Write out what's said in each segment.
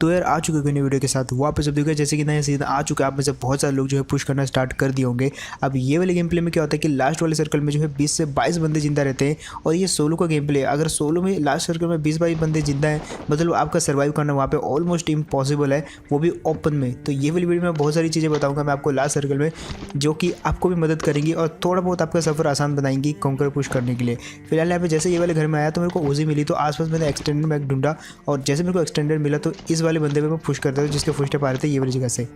तो यार आ चुके नई वीडियो के साथ वापस। अब देखो जैसे कि नया सीजन आ चुका है, आप में से बहुत सारे लोग जो है पुश करना स्टार्ट कर दिए होंगे। अब ये वाले गेम प्ले में क्या होता है कि लास्ट वाले सर्कल में जो है 20 से 22 बंदे जिंदा रहते हैं। और ये सोलो का गेम प्ले है। अगर सोलो में लास्ट सर्कल में 20-22 बंदे जिंदा हैं, मतलब आपका सर्वाइव करना वहाँ पे ऑलमोस्ट इम्पॉसिबल है, वो भी ओपन में। तो ये वाली वीडियो में बहुत सारी चीज़ें बताऊँगा मैं आपको लास्ट सर्कल में, जो कि आपको भी मदद करेंगी और थोड़ा बहुत आपका सफ़र आसान बनाएंगी कॉन्कर पुश करने के लिए। फिलहाल यहाँ पे जैसे ये वाले घर में आया तो मेरे को ओजी मिली, तो आसपास मैंने एक्सटेंडेड मैग ढूंढा और जैसे मेरे को एक्सटेंडेड मिला तो इस वाले बंदे पे मैं पुश करता हूँ जिसके फुटस्टेप आ रहे थे ये वाली जगह से।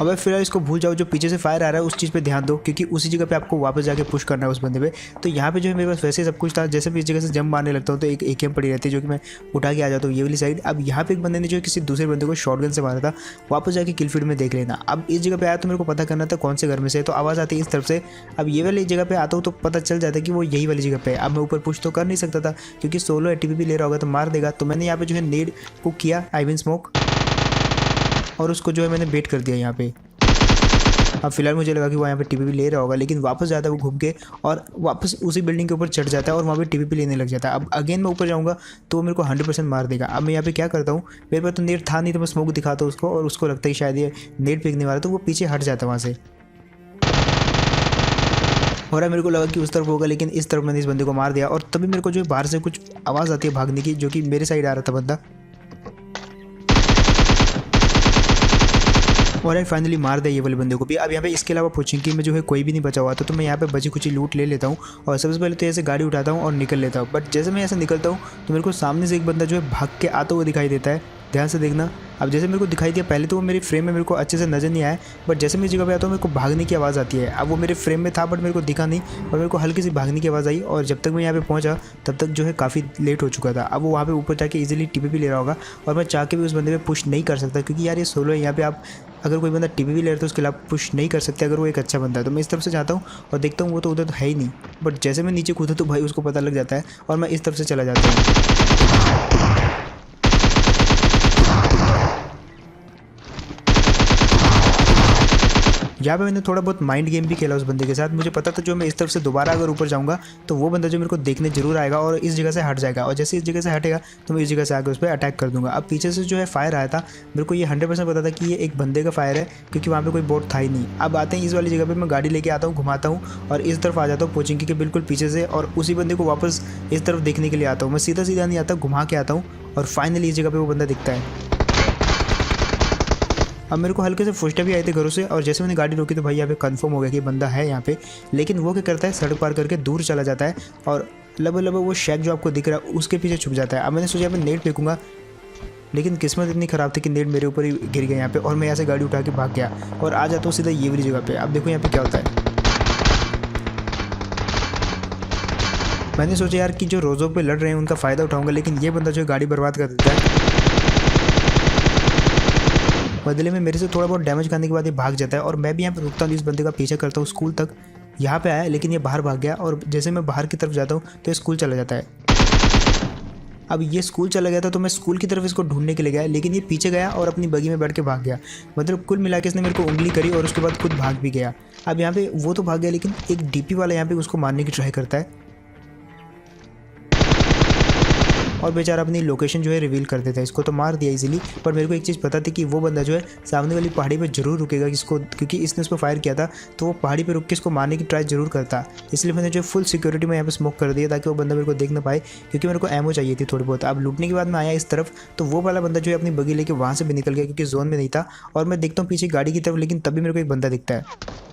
अब फिलहाल इसको भूल जाओ, जो पीछे से फायर आ रहा है उस चीज़ पे ध्यान दो, क्योंकि उसी जगह पे आपको वापस जाके पुश करना है उस बंदे पे। तो यहाँ पे जो है मेरे पास वैसे सब कुछ था, जैसे भी इस जगह से जंप मारने लगता हूँ तो एक एकेएम पड़ी रहती है जो कि मैं उठा के आ जाता हूँ ये वाली साइड। अब यहाँ पे एक बंदे ने जो किसी दूसरे बंदे को शॉटगन से मारा था, वापस जाके किल फील्ड में देख लेना। अब इस जगह पे आया तो मेरे को पता करना था कौन से घर में से, तो आवाज़ आती है इस तरफ से। अब ये वाली जगह पे आता हूँ तो पता चल जाता है कि वो यही वाली जगह पे है। अब मैं ऊपर पुश तो कर नहीं सकता था क्योंकि सोलो टीपीपी ले रहा होगा तो मार देगा। तो मैंने यहाँ पे जो है नेड को किया, आई मीन स्मोक, और उसको जो है मैंने बेट कर दिया यहाँ पे। अब फिलहाल मुझे लगा कि वो यहाँ पे टीपीपी ले रहा होगा, लेकिन वापस जाता है वो घूम के और वापस उसी बिल्डिंग के ऊपर चढ़ जाता है और वहाँ पे टीपीपी लेने लग जाता है। अब अगेन मैं ऊपर जाऊँगा तो वो मेरे को 100% मार देगा। अब मैं यहाँ पे क्या करता हूँ, मेरे पास तो नेट था नहीं, तो मैं स्मोक दिखाता हूँ उसको और उसको लगता है शायद ये नेट फेंकने वाला, तो वो पीछे हट जाता है वहाँ से। और मेरे को लगा कि उस तरफ होगा, लेकिन इस तरफ मैंने इस बंदे को मार दिया। और तभी मेरे को जो बाहर से कुछ आवाज़ आती है भागने की, जो कि मेरे साइड आ रहा था बंदा, और यार फाइनली मार दिया ये वाले बंदे को भी। अब यहाँ पे इसके अलावा पूछेंगे कि मैं जो है कोई भी नहीं बचा हुआ था, तो मैं यहाँ पे बची कुछ लूट ले लेता हूँ और सबसे पहले तो ऐसे गाड़ी उठाता हूँ और निकल लेता हूँ। बट जैसे मैं ऐसे निकलता हूँ तो मेरे को सामने से एक बंदा जो है भाग के आता हुआ दिखाई देता है, ध्यान से देखना। अब जैसे मेरे को दिखाई दिया, पहले तो वो मेरी फ्रेम में मेरे को अच्छे से नजर नहीं आया, बट जैसे मैं इस जगह पे आता हूँ मेरे को भागने की आवाज़ आती है। अब वो मेरे फ्रेम में था बट मेरे को दिखा नहीं, और मेरे को हल्की सी भागने की आवाज़ आई, और जब तक मैं यहाँ पे पहुँचा तब तक जो है काफ़ी लेट हो चुका था। अब वो वहाँ पे ऊपर जाके इजीली टीपीपी ले रहा होगा और मैं चाह के भी उस बंदे पे पुश नहीं कर सकता, क्योंकि यार ये सोलो है। यहाँ पे आप अगर कोई बंदा टीपीपी ले रहा है तो उसके खिलाफ पुश नहीं कर सकते अगर वो एक अच्छा बंदा है। तो मैं इस तरफ से जाता हूँ और देखता हूँ वो तो उधर तो है ही नहीं, बट जैसे मैं नीचे कूदा तो भाई उसको पता लग जाता है और मैं इस तरफ से चला जाता हूँ। यहाँ पे मैंने थोड़ा बहुत माइंड गेम भी खेला उस बंदे के साथ। मुझे पता था जो मैं इस तरफ से दोबारा अगर ऊपर जाऊँगा तो वो बंदा जो मेरे को देखने जरूर आएगा और इस जगह से हट जाएगा, और जैसे इस जगह से हटेगा तो मैं इस जगह से आकर उस पर अटैक कर दूंगा। अब पीछे से जो है फायर आया था, मेरे को ये 100% पता था कि ये एक बंदे का फायर है, क्योंकि वहाँ पर कोई बोट था ही नहीं। अब आते हैं इस वाली जगह पर, मैं गाड़ी लेके आता हूँ, घुमाता हूँ और इस तरफ आ जाता हूँ पोचिंकी के बिल्कुल पीछे से, और उसी बंदे को वापस इस तरफ देखने के लिए आता हूँ। मैं सीधा सीधा नहीं आता, घुमा के आता हूँ और फाइनली इस जगह पर वो बंदा दिखता है। अब मेरे को हल्के से फुस्टेप भी आए थे घरों से, और जैसे मैंने गाड़ी रोकी तो भाई यहाँ पे कंफर्म हो गया कि बंदा है यहाँ पे। लेकिन वो क्या करता है, सड़क पार करके दूर चला जाता है और लगभग वो शैक जो आपको दिख रहा है उसके पीछे छुप जाता है। अब मैंने सोचा यहाँ पे नेट फेंकूंगा, लेकिन किस्मत इतनी ख़राब थी कि नेट मेरे ऊपर ही गिर गया यहाँ पे, और मैं यहाँ से गाड़ी उठा के भाग गया और आ जाता हूँ सीधा ये वाली जगह पर। अब देखो यहाँ पे क्या होता है। मैंने सोचा यार कि जो रोज़ों पे लड़ रहे हैं उनका फ़ायदा उठाऊंगा, लेकिन ये बंदा जो है गाड़ी बर्बाद कर देता है। बदले में मेरे से थोड़ा बहुत डैमेज खाने के बाद ये भाग जाता है, और मैं भी यहाँ पे रुकता हूँ, इस बंदे का पीछा करता हूँ स्कूल तक। यहाँ पे आया लेकिन ये बाहर भाग गया, और जैसे मैं बाहर की तरफ जाता हूँ तो ये स्कूल चला जाता है। अब ये स्कूल चला गया था तो मैं स्कूल की तरफ इसको ढूंढने के लिए गया, लेकिन ये पीछे गया और अपनी बगी में बैठ के भाग गया। मतलब कुल मिला के इसने मेरे को उंगली करी और उसके बाद खुद भाग भी गया। अब यहाँ पे वो तो भाग गया, लेकिन एक डीपी वाला यहाँ पे उसको मारने की ट्राई करता है और बेचारा अपनी लोकेशन जो है रिवील कर देता है। इसको तो मार दिया इजीली, पर मेरे को एक चीज़ पता थी कि वो बंदा जो है सामने वाली पहाड़ी पे जरूर रुकेगा इसको, क्योंकि इसने उस पर फायर किया था तो वो पहाड़ी पे रुक के इसको मारने की ट्राई जरूर करता। इसलिए मैंने जो फुल सिक्योरिटी में यहाँ पे स्मोक कर दिया ताकि वो बंदा मेरे को देख ना पाए, क्योंकि मेरे को एमो चाहिए थी थोड़ी बहुत। अब लूटने के बाद मैं आया इस तरफ तो वो वाला बंदा जो है अपनी बगी लेके वहाँ से भी निकल गया, क्योंकि जोन में नहीं था। और मैं देखता हूँ पीछे गाड़ी की तरफ, लेकिन तभी मेरे को एक बंदा दिखता है।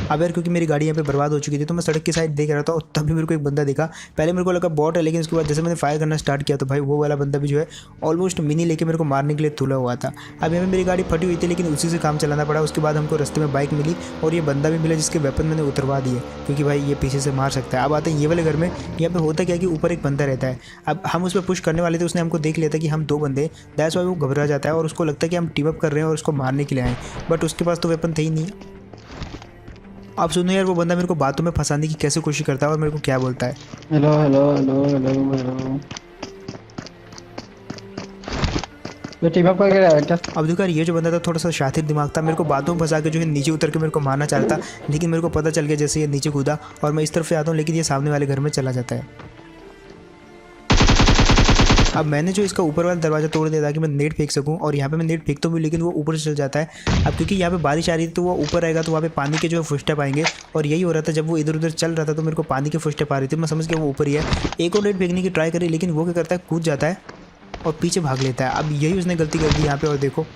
अब यार क्योंकि मेरी गाड़ी यहाँ पे बर्बाद हो चुकी थी तो मैं सड़क की साइड देख रहा था, और तभी मेरे को एक बंदा दिखा। पहले मेरे को लगा बॉट है, लेकिन उसके बाद जैसे मैंने फायर करना स्टार्ट किया तो भाई वो वाला बंदा भी जो है ऑलमोस्ट मिनी लेके मेरे को मारने के लिए तुला हुआ था। अब यहाँ पे मेरी गाड़ी फटी हुई थी, लेकिन उसी से काम चलाना पड़ा। उसके बाद हमको रास्ते में बाइक मिली और ये बंदा भी मिला जिसके वेपन मैंने उतरवा दिए, क्योंकि भाई ये पीछे से मार सकता है। अब आते हैं ये वाले घर में। यहाँ पे होता क्या कि ऊपर एक बंदा रहता है। अब हम उस पर पुश करने वाले थे, उसने हमको देख लिया था कि हम दो बंदे, दैट्स व्हाई वो घबरा जाता है और उसको लगता है कि हम टीम अप कर रहे हैं और उसको मारने के लिए आए, बट उसके पास तो वेपन थे ही नहीं। आप सुनो यार, वो बंदा मेरे को बातों में फंसाने की कैसे कोशिश करता है और मेरे को क्या बोलता है। Hello hello hello hello hello, ये टीम अप करके आया क्या? अब देखो यार, ये जो बंदा था थोड़ा सा शातिर दिमाग था, मेरे को बातों में फंसा के जो है नीचे उतर के मेरे को मारना चाह रहा था, लेकिन मेरे को पता चल गया जैसे ये नीचे कूदा और मैं इस तरफ से आता हूँ, लेकिन ये सामने वाले घर में चला जाता है। अब मैंने जो इसका ऊपर वाला दरवाज़ा तोड़ दिया ताकि मैं नेट फेंक सकूं, और यहाँ पे मैं नेट फेंकता हूँ लेकिन वो ऊपर से चल जाता है। अब क्योंकि यहाँ पे बारिश आ रही थी तो वो ऊपर रहेगा तो वहाँ पे पानी के जो है फुटस्टेप आएंगे, और यही हो रहा था जब वो इधर उधर चल रहा था तो मेरे को पानी के फुटस्टेप आ रही थी। मैं समझ गया वो ऊपर ही है। एक और नेट फेंकने की ट्राई करी लेकिन वो क्या करता है, कूद जाता है और पीछे भाग लेता है। अब यही उसने गलती कर दी यहाँ पे। और देखो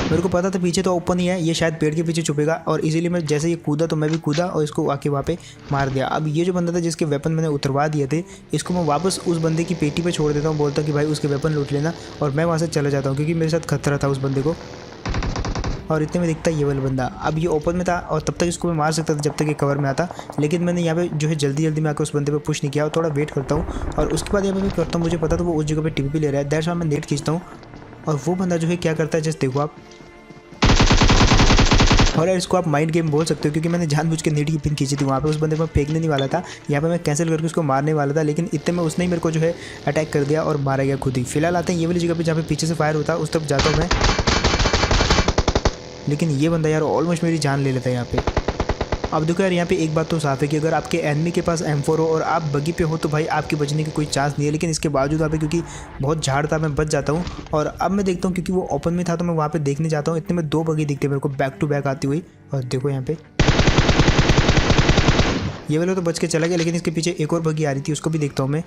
मेरे को पता था पीछे तो ओपन ही है, ये शायद पेड़ के पीछे छुपेगा, और इसीलिए मैं जैसे ये कूदा तो मैं भी कूदा और इसको आके वहाँ पे मार दिया। अब ये जो बंदा था जिसके वेपन मैंने उतरवा दिए थे, इसको मैं वापस उस बंदे की पेटी पे छोड़ देता हूँ, बोलता हूँ कि भाई उसके वेपन लूट लेना, और मैं वहाँ से चला जाता हूँ क्योंकि मेरे साथ खतरा था उस बंदे को। और इतने में दिखता है ये वाला बंदा। अब ये ओपन में था और तब तक इसको मैं मार सकता था जब तक ये कवर में आता, लेकिन मैंने यहाँ पे जो है जल्दी में आकर उस बंदे पे पुश नहीं किया और थोड़ा वेट करता हूँ। और उसके बाद यहाँ पे मैं करता हूँ, मुझे पता था वो उस जगह पे टीपी ले रहा है, दैट्स व्हाई मैं नेट खींचता हूँ। और वो बंदा जो है क्या करता है जस्ट देखो आप। और यार इसको आप माइंड गेम बोल सकते हो क्योंकि मैंने जानबूझ के नेट की पिन खींची थी वहाँ पे, उस बंदे को मैं फेंकने नहीं वाला था, यहाँ पे मैं कैंसिल करके उसको मारने वाला था, लेकिन इतने में उसने ही मेरे को जो है अटैक कर दिया और मारा गया खुद ही। फिलहाल आते हैं ये वाली जगह पे जहाँ पे पीछे से फायर होता है, उस तरफ जाता हूँ मैं, लेकिन ये बंदा यार ऑलमोस्ट मेरी जान ले लेता है यहाँ पे। अब देखो यार यहाँ पे एक बात तो साफ है कि अगर आपके एनिमी के पास M4 हो और आप बगी पे हो तो भाई आपके बचने की कोई चांस नहीं है, लेकिन इसके बावजूद यहाँ पे क्योंकि बहुत झाड़ था मैं बच जाता हूँ। और अब मैं देखता हूँ क्योंकि वो ओपन में था तो मैं वहाँ पे देखने जाता हूँ, इतने में 2 बगी दिखते मेरे को बैक टू बैक आती हुई। और देखो यहाँ पे ये वाला तो बच के चला गया, लेकिन इसके पीछे एक और बगी आ रही थी, उसको भी देखता हूँ मैं,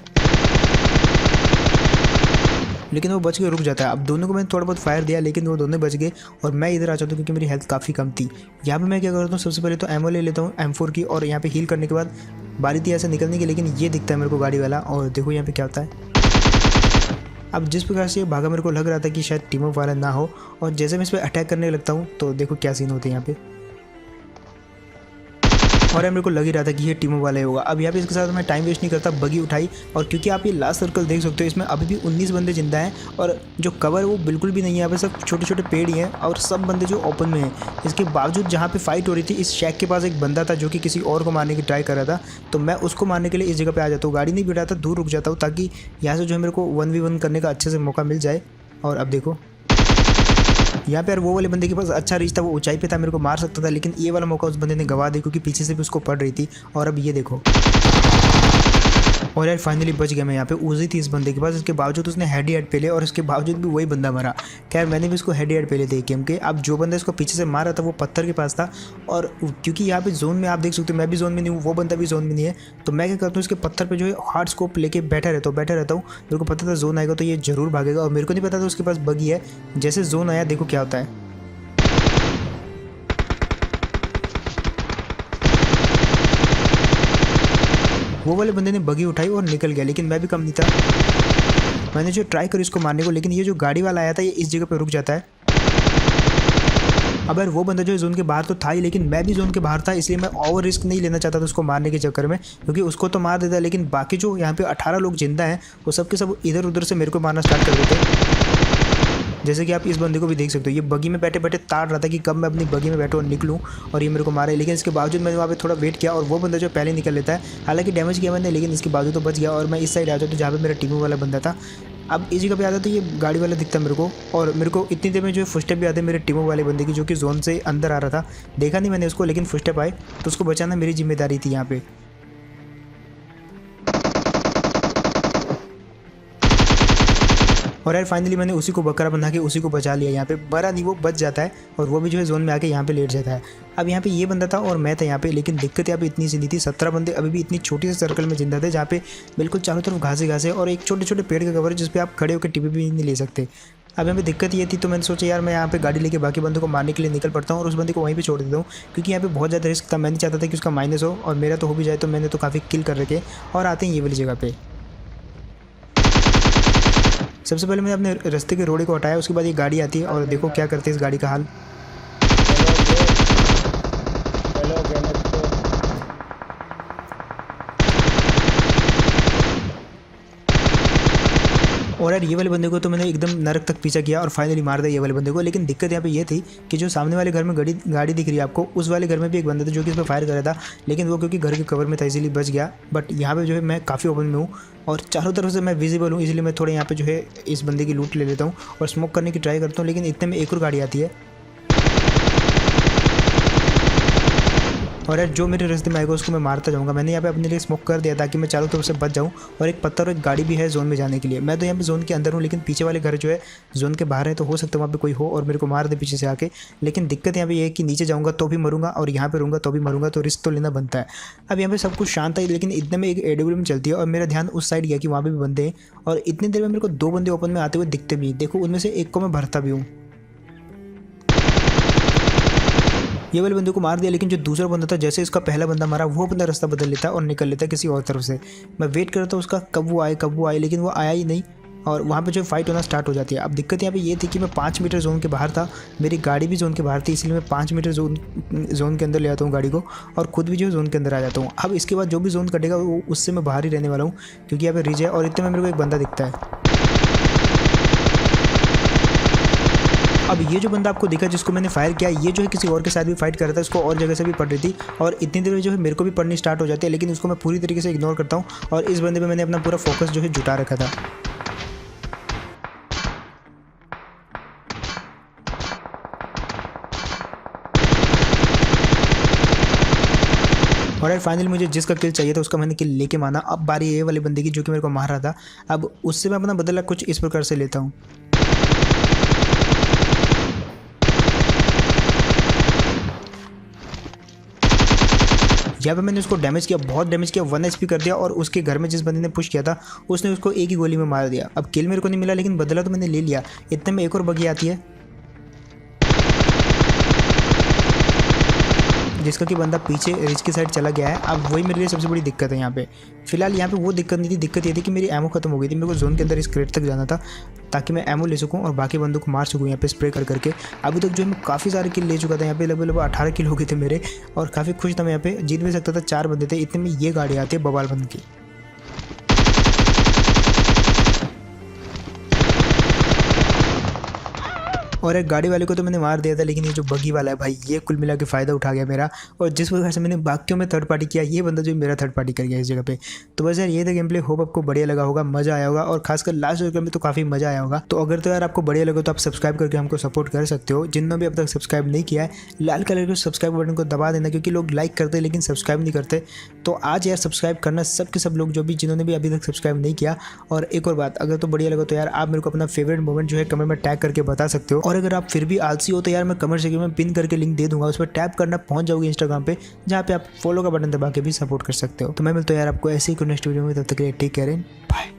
लेकिन वो बच के रुक जाता है। अब दोनों को मैंने थोड़ा बहुत फायर दिया लेकिन वो दोनों बच गए और मैं इधर आ जाता हूँ क्योंकि मेरी हेल्थ काफ़ी कम थी। यहाँ पे मैं क्या करता हूँ, सबसे पहले तो एमओ ले लेता हूँ M4 की, और यहाँ पे हील करने के बाद बारी थी ऐसे निकलने की, लेकिन ये दिखता है मेरे को गाड़ी वाला। और देखो यहाँ पे क्या होता है। अब जिस प्रकार से ये भागा मेरे को लग रहा था कि शायद टीम अप वाला ना हो, और जैसे मैं इस पर अटैक करने लगता हूँ तो देखो क्या सीन होते हैं यहाँ पे। और मेरे को लग ही रहा था कि ये टीमों वाला ही होगा। अब यहाँ पे इसके साथ मैं टाइम वेस्ट नहीं करता, बगी उठाई, और क्योंकि आप ये लास्ट सर्कल देख सकते हो इसमें अभी भी 19 बंदे जिंदा हैं, और जो कवर है वो बिल्कुल भी नहीं है, यहाँ पे सब छोटे छोटे पेड़ ही हैं और सब बंदे जो ओपन में हैं। इसके बावजूद जहाँ पे फाइट हो रही थी इस शैक के पास एक बंदा था जो कि किसी और को मारने की ट्राई कर रहा था, तो मैं उसको मारने के लिए इस जगह पर आ जाता हूँ, गाड़ी नहीं बिठाता, दूर रुक जाता हूँ ताकि यहाँ से जो है मेरे को 1v1 करने का अच्छे से मौका मिल जाए। और अब देखो यहाँ पे यार वो वाले बंदे के पास अच्छा रीच था, वो ऊंचाई पे था, मेरे को मार सकता था, लेकिन ये वाला मौका उस बंदे ने गवा दिया क्योंकि पीछे से भी उसको पड़ रही थी। और अब ये देखो, और यार फाइनली बच गया मैं। यहाँ पे उजी थी इस बंदे के पास, इसके बावजूद उसने हेड ही हेड पे ले, और इसके बावजूद भी वही बंदा मरा। खैर मैंने भी इसको हेड ही हेड पे ले थे गेम के। अब जो बंदा इसको पीछे से मार रहा था वो पत्थर के पास था, और क्योंकि यहाँ पे जोन में आप देख सकते हो मैं भी जोन में नहीं हूँ, वो बंदा भी जोन में नहीं है, तो मैं क्या करता हूँ इसके पत्थर पर जो है हार्ड स्कोप लेके बैठा रहता हूँ। मेरे को पता था जोन आएगा तो ये जरूर भागेगा, और मेरे को नहीं पता था उसके पास बगी है। जैसे जोन आया देखो क्या होता है। वो वाले बंदे ने बगी उठाई और निकल गया, लेकिन मैं भी कम नहीं था, मैंने जो ट्राई करी उसको मारने को, लेकिन ये जो गाड़ी वाला आया था ये इस जगह पे रुक जाता है। अब यार वो बंदा जो है जोन के बाहर तो था ही, लेकिन मैं भी जोन के बाहर था, इसलिए मैं ओवर रिस्क नहीं लेना चाहता था उसको मारने के चक्कर में, क्योंकि उसको तो मार देता, लेकिन बाकी जो यहाँ पे 18 लोग जिंदा हैं वो सब के सब इधर उधर से मेरे को मारना स्टार्ट कर देते। जैसे कि आप इस बंदे को भी देख सकते हो, ये बगी में बैठे बैठे ताड़ रहा था कि कब मैं अपनी बगी में बैठूँ और निकलूँ, और ये मेरे को मारे, लेकिन इसके बावजूद मैंने वहाँ पे थोड़ा वेट किया और वो बंदा जो पहले निकल लेता है। हालांकि डैमेज किया मैंने, लेकिन इसके बावजूद तो बच गया, और मैं इस साइड आ जाता हूँ जहाँ पे मेरा टीमों वाला बंदा था। अब इस जगह पे आता तो ये गाड़ी वाला दिखता मेरे को, और मेरे को इतनी देर में जो फुटस्टेप भी आते मेरे टीमों वाले बंदे की, जो कि जोन से अंदर आ रहा था। देखा नहीं मैंने उसको, लेकिन फुटस्टेप आए तो उसको बचाना मेरी जिम्मेदारी थी यहाँ पे। और यार फाइनली मैंने उसी को बकरा बना के उसी को बचा लिया, यहाँ पे मरा नहीं, वो बच जाता है, और वो भी जो है जोन में आके यहाँ पे लेट जाता है। अब यहाँ पे ये बंदा था और मैं था यहाँ पे, लेकिन दिक्कत यहाँ पे इतनी सी नहीं थी, 17 बंदे अभी भी इतनी छोटी सी सर्कल में जिंदा थे जहाँ पे बिल्कुल चारों तरफ घासे और एक छोटे छोटे पेड़ का कवर है जिसपे आप खड़े होकर टीपी भी नहीं ले सकते। अब यहाँ पे दिक्कत ये थी, तो मैंने सोचा यार मैं यहाँ पे गाड़ी लेके बाकी बंदों को मारने के लिए निकल पड़ता हूँ और उस बंदे को वहीं पे छोड़ देता हूँ, क्योंकि यहाँ पे बहुत ज़्यादा रिस्क था। मैं नहीं चाहता था कि उसका माइनस हो और मेरा तो हो भी जाए, तो मैंने तो काफ़ी किल कर रखे। और आते हैं ये वाली जगह पे, सबसे पहले मैंने अपने रास्ते के रोड़े को हटाया, उसके बाद ये गाड़ी आती है और देखो क्या करते हैं इस गाड़ी का हाल। और यार ये वाले बंदे को तो मैंने एकदम नरक तक पीछा किया और फाइनली मार दिया ये वाले बंदे को। लेकिन दिक्कत यहाँ पे ये थी कि जो सामने वाले घर में गाड़ी दिख रही है आपको, उस वाले घर में भी एक बंदा था जो कि इस पर फायर कर रहा था, लेकिन वो क्योंकि घर के कवर में था इसीलिए बच गया। बट यहाँ पे जो है मैं काफ़ी ओपन में हूँ और चारों तरफ से मैं विजिबल हूँ, इसलिए मैं थोड़े यहाँ पे जो है इस बंदे की लूट ले लेता हूँ और स्मोक करने की ट्राई करता हूँ। लेकिन इतने में एक और गाड़ी आती है और यार जो मेरे रास्ते में आएगा उसको मैं मारता जाऊँगा। मैंने यहाँ पे अपने लिए स्मोक कर दिया ताकि मैं चारों तरफ से बच जाऊँ, और एक पत्थर और एक गाड़ी भी है जोन में जाने के लिए। मैं तो यहाँ पे जोन के अंदर हूँ, लेकिन पीछे वाले घर जो है जोन के बाहर है, तो हो सकता है वहाँ पे कोई हो और मेरे को मार दे पीछे से आके। लेकिन दिक्कत यहाँ पे ये है कि नीचे जाऊँगा तो भी मरूंगा और यहाँ पे रहूँगा तो भी मरूंगा, तो रिस्क तो लेना बनता है। अब यहाँ पे सब कुछ शांत है, लेकिन इतने में एक AWM चलती है और मेरा ध्यान उस साइड गया कि वहाँ पे भी बंदे हैं, और इतनी देर में मेरे को 2 बंदे ओपन में आते हुए दिखते भी हैं। देखो उनमें से एक को मैं भरता भी हूँ। ये वाले बंदे को मार दिया, लेकिन जो दूसरा बंदा था जैसे इसका पहला बंदा मारा वो बंदा रास्ता बदल लेता है और निकल लेता है किसी और तरफ से। मैं वेट करता हूँ उसका कब वो आए, लेकिन वो आया ही नहीं, और वहाँ पे जो फाइट होना स्टार्ट हो जाती है। अब दिक्कत यहाँ पे ये थी कि मैं 5 मीटर जोन के बाहर था, मेरी गाड़ी भी जोन के बाहर थी, इसलिए मैं 5 मीटर जोन के अंदर ले आता हूँ गाड़ी को, और खुद भी जो जोन के अंदर आ जाता हूँ। अब इसके बाद जो भी जोन कटेगा वो उससे मैं बाहर ही रहने वाला हूँ, क्योंकि यहाँ पे रिज है, और इतने में मेरे को एक बंदा दिखता है। अब ये जो बंदा आपको दिखा जिसको मैंने फायर किया, ये जो है किसी और के साथ भी फाइट कर रहा था, इसको और जगह से भी पड़ रही थी, और इतनी देर में जो है मेरे को भी पड़नी स्टार्ट हो जाती है, लेकिन उसको मैं पूरी तरीके से इग्नोर करता हूँ, और इस बंदे पे मैंने अपना पूरा फोकस जो है जुटा रखा था। और यार फाइनली मुझे जिसका किल चाहिए था उसका मैंने किल लेके माना। अब बारी ये वाले बंदे की जो कि मेरे को मार रहा था। अब उससे मैं अपना बदला कुछ इस प्रकार से लेता हूँ। यहाँ पे मैंने उसको डैमेज किया, बहुत डैमेज किया, 1 HP कर दिया, और उसके घर में जिस बंदे ने पुश किया था उसने उसको एक ही गोली में मार दिया। अब किल मेरे को नहीं मिला, लेकिन बदला तो मैंने ले लिया। इतने में एक और बगी आती है जिसका कि बंदा पीछे रिच की साइड चला गया है। अब वही मेरे लिए सबसे बड़ी दिक्कत है यहाँ पे। फिलहाल यहाँ पे वो दिक्कत नहीं थी, दिक्कत ये थी कि मेरी एमो खत्म हो गई थी। मेरे को जोन के अंदर इस क्रेट तक जाना था ताकि मैं एमो ले सकूँ और बाकी बंदों को मार सकूँ यहाँ पे स्प्रे कर करके। अभी तक जो मैं काफ़ी सारे किल ले चुका था, यहाँ पे लगभग 18 किल हो गए थे मेरे, और काफ़ी खुश था मैं। यहाँ पे जीत भी सकता था, 4 बंदे थे। इतने में ये गाड़ी आती है बवाल बंद की। और एक गाड़ी वाले को तो मैंने मार दिया था, लेकिन ये जो बगी वाला है भाई, ये कुल मिला के फ़ायदा उठा गया मेरा। और जिस प्रकार से मैंने बाकियों में थर्ड पार्टी किया, ये बंदा जो मेरा थर्ड पार्टी कर गया इस जगह पे। तो बस यार ये था गेम प्ले। होप आपको बढ़िया लगा होगा, मज़ा आया होगा, और खासकर लास्ट जगह में तो काफ़ी मज़ा आया होगा। तो अगर तो यार आपको बढ़िया लगा तो आप सब्सक्राइब करके हमको सपोर्ट कर सकते हो। जिन्होंने भी अब तक सब्सक्राइब नहीं किया है, लाल कलर के सब्सक्राइब बटन को दबा देना, क्योंकि लोग लाइक करते हैं लेकिन सब्सक्राइब नहीं करते। तो आज यार सब्सक्राइब करना सब के सब लोग जो भी जिन्होंने भी अभी तक सब्सक्राइब नहीं किया। और एक और बात, अगर तो बढ़िया लगा तो यार आप मेरे को अपना फेवरेट मोमेंट जो है कमेंट में टैग करके बता सकते हो। और अगर आप फिर भी आलसी हो तो यार मैं कमेंट सेक्शन में पिन करके लिंक दे दूंगा, उस पर टैप करना पहुंच जाओगे इंस्टाग्राम पे, जहाँ पे आप फॉलो का बटन दबा के भी सपोर्ट कर सकते हो। तो मैं मिलता हूं यार आपको ऐसे ही नेक्स्ट वीडियो में, तब तक के लिए टेक केयर एंड बाय।